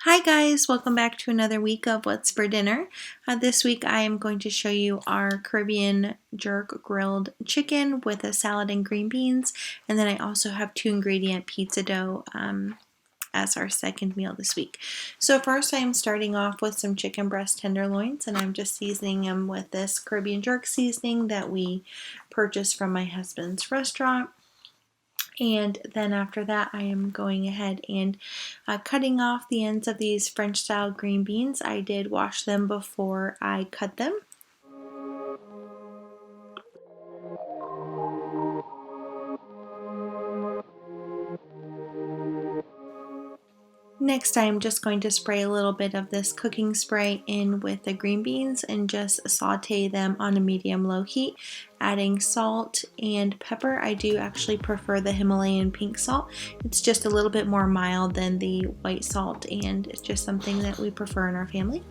Hi guys, welcome back to another week of What's for Dinner. This week I am going to show you our Caribbean jerk grilled chicken with a salad and green beans, and then I also have 2-ingredient pizza dough as our second meal this week. So first I am starting off with some chicken breast tenderloins, and I'm just seasoning them with this Caribbean jerk seasoning that we purchased from my husband's restaurant. And then after that, I am going ahead and cutting off the ends of these French style green beans. I did wash them before I cut them. Next, I'm just going to spray a little bit of this cooking spray in with the green beans and just saute them on a medium-low heat, adding salt and pepper. I do actually prefer the Himalayan pink salt. It's just a little bit more mild than the white salt, and it's just something that we prefer in our family.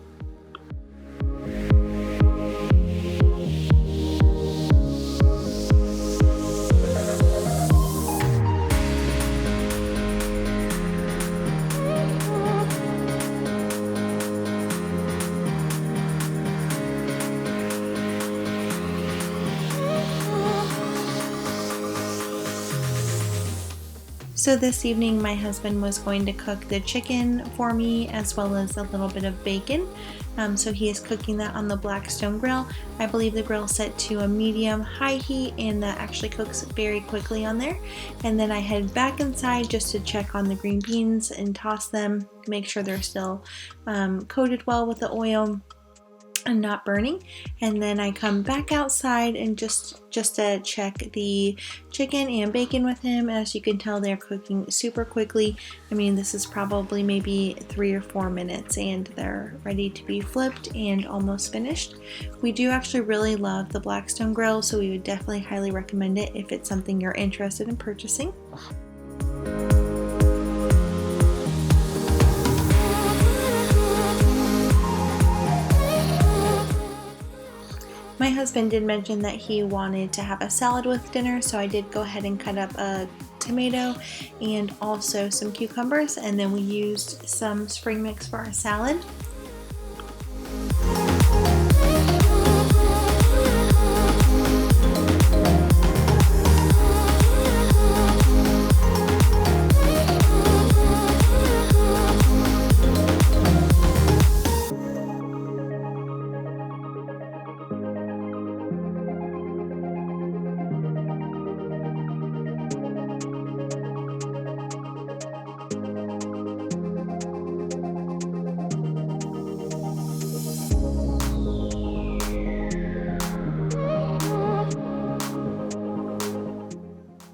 So this evening my husband was going to cook the chicken for me as well as a little bit of bacon. So he is cooking that on the Blackstone grill. I believe the grill set to a medium-high heat, and that actually cooks very quickly on there. And then I head back inside just to check on the green beans and toss them, make sure they're still coated well with the oil and not burning. And then I come back outside and just to check the chicken and bacon with him. As you can tell, they're cooking super quickly. I mean, this is probably maybe 3 or 4 minutes and they're ready to be flipped and almost finished. We do actually really love the Blackstone grill, so we would definitely highly recommend it if it's something you're interested in purchasing. My husband did mention that he wanted to have a salad with dinner, so I did go ahead and cut up a tomato and also some cucumbers, and then we used some spring mix for our salad.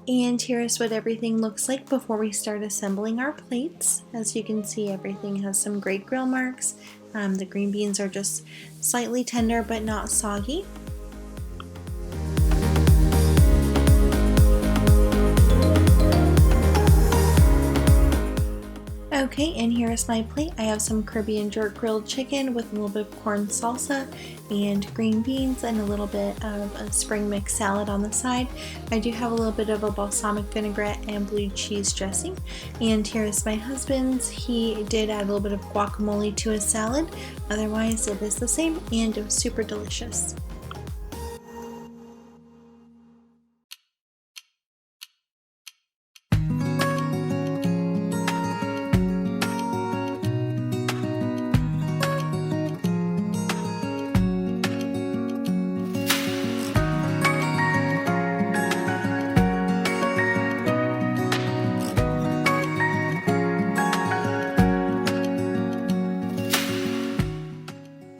And here's what everything looks like before we start assembling our plates. As you can see, everything has some great grill marks. The green beans are just slightly tender but not soggy. Okay, and here's my plate. I have some Caribbean jerk grilled chicken with a little bit of corn salsa and green beans and a little bit of a spring mix salad on the side. I do have a little bit of a balsamic vinaigrette and blue cheese dressing. And here's my husband's. He did add a little bit of guacamole to his salad. Otherwise, it is the same, and it was super delicious.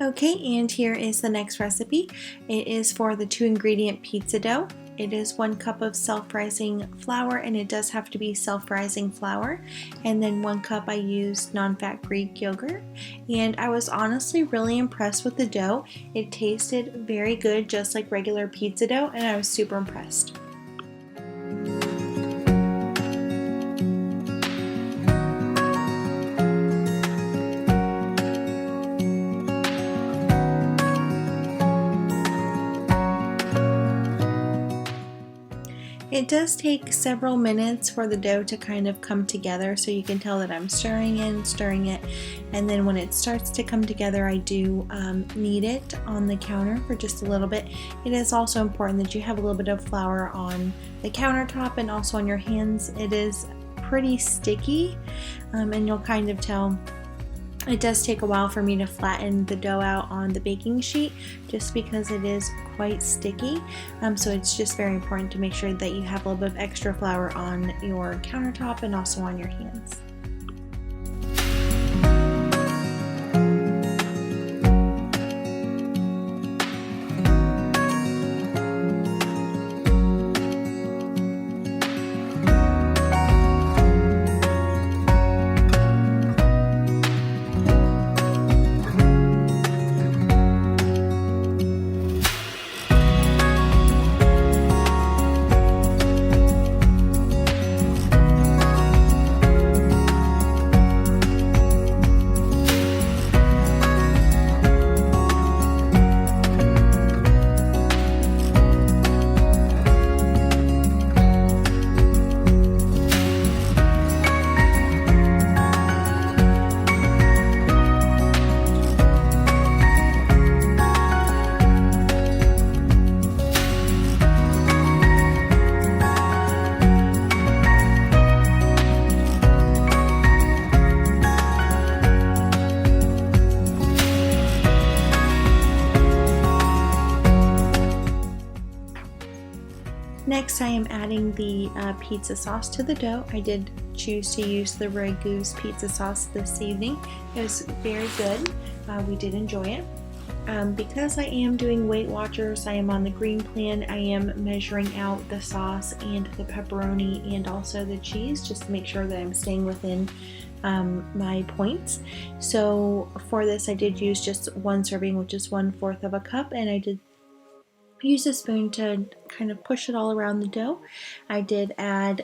Okay, and here is the next recipe. It is for the 2-ingredient pizza dough. It is 1 cup of self-rising flour, and it does have to be self-rising flour. And then 1 cup I used non-fat Greek yogurt. And I was honestly really impressed with the dough. It tasted very good, just like regular pizza dough, and I was super impressed. It does take several minutes for the dough to kind of come together, so you can tell that I'm stirring it, and then when it starts to come together, I do knead it on the counter for just a little bit. It is also important that you have a little bit of flour on the countertop and also on your hands. It is pretty sticky, and you'll kind of tell. It does take a while for me to flatten the dough out on the baking sheet just because it is quite sticky. So it's just very important to make sure that you have a little bit of extra flour on your countertop and also on your hands. Next, I am adding the pizza sauce to the dough. I did choose to use the Ragu's pizza sauce this evening. It was very good. We did enjoy it. Because I am doing Weight Watchers, I am on the green plan. I am measuring out the sauce and the pepperoni and also the cheese just to make sure that I'm staying within my points. So for this, I did use just one serving, which is 1/4 of a cup, and I did use a spoon to kind of push it all around the dough. I did add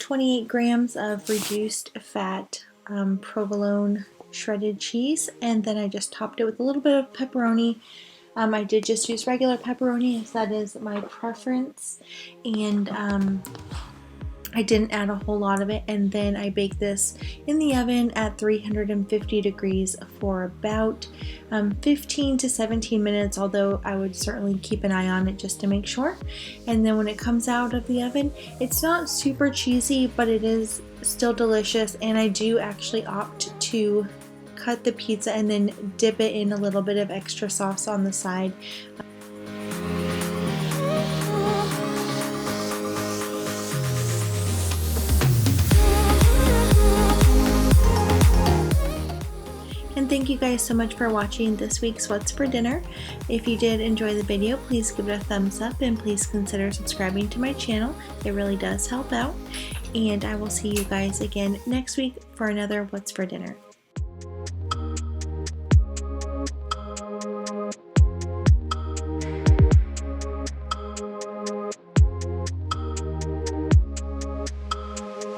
28 grams of reduced fat provolone shredded cheese, and then I just topped it with a little bit of pepperoni. I did just use regular pepperoni as that is my preference, and I didn't add a whole lot of it, and then I baked this in the oven at 350 degrees for about 15 to 17 minutes, although I would certainly keep an eye on it just to make sure. And then when it comes out of the oven, it's not super cheesy, but it is still delicious, and I do actually opt to cut the pizza and then dip it in a little bit of extra sauce on the side. And thank you guys so much for watching this week's What's for Dinner. If you did enjoy the video, please give it a thumbs up and please consider subscribing to my channel. It really does help out. And I will see you guys again next week for another What's for Dinner.